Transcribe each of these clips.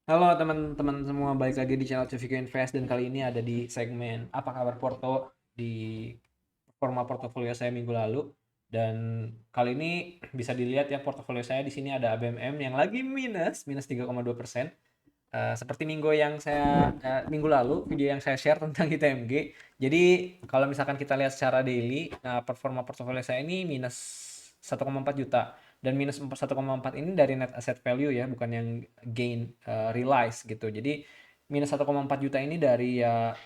Halo teman-teman semua, balik lagi di channel Ceviko Invest dan kali ini ada di segmen apa kabar Porto di forma portofolio saya minggu lalu. Dan kali ini bisa dilihat ya portofolio saya di sini ada ABMM yang lagi minus 3,2%. Seperti minggu lalu video yang saya share tentang ITMG. Jadi kalau misalkan kita lihat secara daily, nah performa portofolio saya ini minus 1,4 juta, dan minus 1,4 ini dari net asset value ya, bukan yang gain realize gitu. Jadi minus 1,4 juta ini dari ya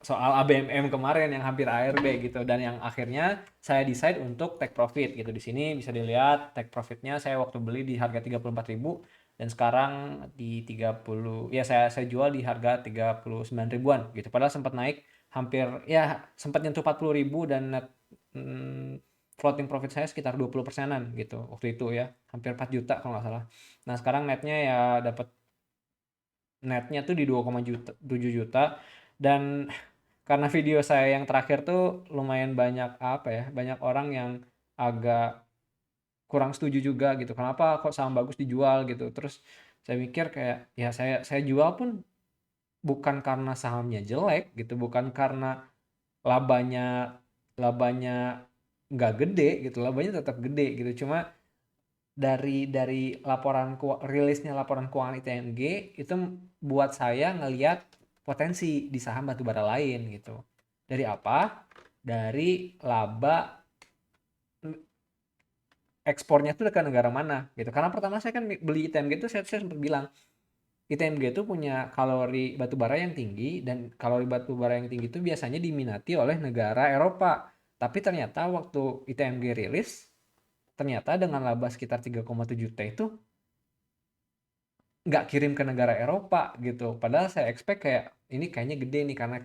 soal ABMM kemarin yang hampir ARB gitu, dan yang akhirnya saya decide untuk take profit gitu. Di sini bisa dilihat take profitnya, saya waktu beli di harga 34.000 dan sekarang di 30, ya saya jual di harga 39 ribuan gitu. Padahal sempat naik hampir, ya sempat nyentuh 40.000, dan net floating profit saya sekitar 20 persenan gitu waktu itu ya, hampir 4 juta kalau nggak salah. Nah sekarang netnya ya dapat, netnya tuh di 2,7 juta. Dan karena video saya yang terakhir tuh lumayan banyak apa ya, banyak orang yang agak kurang setuju juga gitu, kenapa kok saham bagus dijual gitu. Terus saya mikir kayak ya saya jual pun bukan karena sahamnya jelek gitu, bukan karena labanya labanya nggak gede gitu, labanya tetap gede gitu. Cuma dari rilisnya laporan keuangan ITMG itu buat saya ngelihat potensi di saham batubara lain gitu. Dari apa? Dari laba ekspornya tuh ke negara mana gitu. Karena pertama saya kan beli ITMG itu, saya sempat bilang ITMG itu punya kalori batubara yang tinggi, dan kalori batubara yang tinggi itu biasanya diminati oleh negara Eropa. Tapi ternyata waktu ITMG rilis, ternyata dengan laba sekitar 3,7 T itu nggak kirim ke negara Eropa gitu. Padahal saya expect kayak ini kayaknya gede nih karena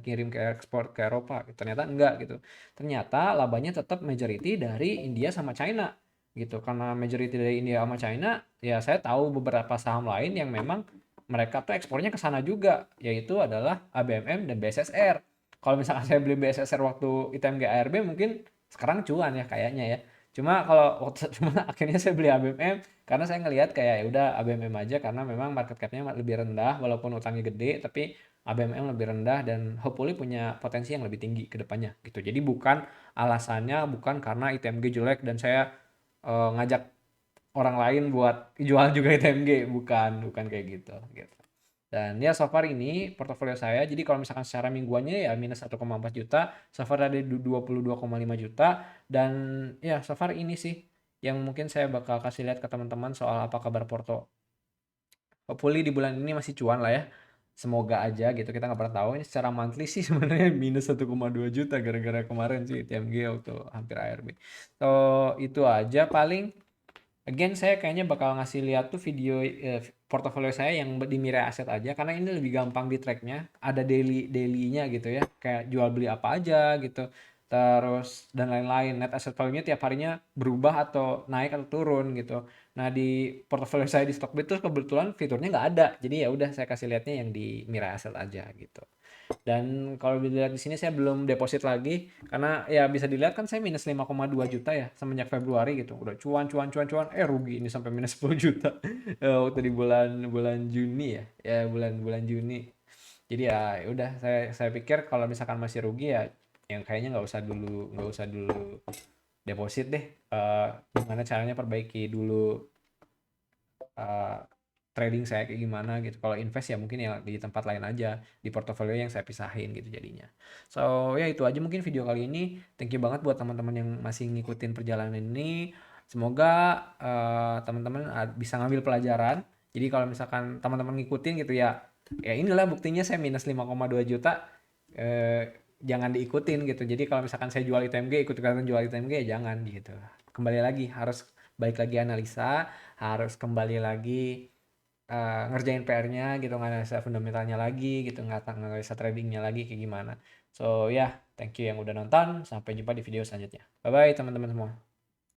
kirim ke ekspor ke Eropa. Ternyata enggak gitu. Ternyata labanya tetap majority dari India sama China gitu. Karena majority dari India sama China, ya saya tahu beberapa saham lain yang memang mereka tuh ekspornya ke sana juga, yaitu adalah ABMM dan BSSR. Kalau misalkan saya beli BSSR waktu ITMG ARB mungkin sekarang cuan ya kayaknya ya. Cuma akhirnya saya beli ABMM karena saya ngelihat kayak ya udah ABMM aja, karena memang market cap-nya lebih rendah walaupun utangnya gede, tapi ABMM lebih rendah dan hopefully punya potensi yang lebih tinggi ke depannya gitu. Jadi bukan alasannya, bukan karena ITMG jelek dan saya ngajak orang lain buat jual juga ITMG, bukan kayak gitu. Dan ya so far ini portofolio saya, jadi kalau misalkan secara mingguannya ya minus 1,4 juta, so far ada 22,5 juta. Dan ya so far ini sih yang mungkin saya bakal kasih lihat ke teman-teman soal apa kabar Porto. Hopefully di bulan ini masih cuan lah ya. Semoga aja gitu, kita nggak pernah tahu. Ini secara monthly sih sebenarnya minus 1,2 juta gara-gara kemarin sih TMG waktu hampir ARB. So itu aja paling. Again, saya kayaknya bakal ngasih lihat tuh video portofolio saya yang di Mirai Aset aja, karena ini lebih gampang di tracknya. Ada dailynya gitu ya, kayak jual beli apa aja gitu. Terus dan lain-lain. Net asset value-nya tiap harinya berubah atau naik atau turun gitu. Nah di portofolio saya di Stockbit tuh kebetulan fiturnya nggak ada. Jadi ya udah saya kasih lihatnya yang di Mirai Aset aja gitu. Dan kalau dilihat di sini saya belum deposit lagi karena ya bisa dilihat kan saya minus 5,2 juta ya semenjak Februari gitu. Udah cuan cuan cuan cuan, rugi ini sampai minus 10 juta waktu di bulan bulan Juni ya. Ya bulan bulan Juni. Jadi ya udah, saya pikir kalau misalkan masih rugi ya yang kayaknya nggak usah dulu deposit deh. Gimana caranya perbaiki dulu uh, trading saya kayak gimana gitu. Kalau invest ya mungkin ya di tempat lain aja, di portofolio yang saya pisahin gitu jadinya. So ya itu aja mungkin video kali ini. Thank you banget buat teman-teman yang masih ngikutin perjalanan ini. Semoga teman-teman bisa ngambil pelajaran. Jadi kalau misalkan teman-teman ngikutin gitu ya, ya inilah buktinya saya minus 5,2 juta. Jangan diikutin gitu. Jadi kalau misalkan saya jual ITMG, ikut-ikutan jual ITMG ya jangan gitu. Kembali lagi harus baik lagi analisa, harus kembali lagi ngerjain PR-nya gitu, nganalisa fundamentalnya lagi gitu, nganalisa tradingnya lagi kayak gimana. So ya, thank you yang udah nonton. Sampai jumpa di video selanjutnya. Bye bye teman-teman semua.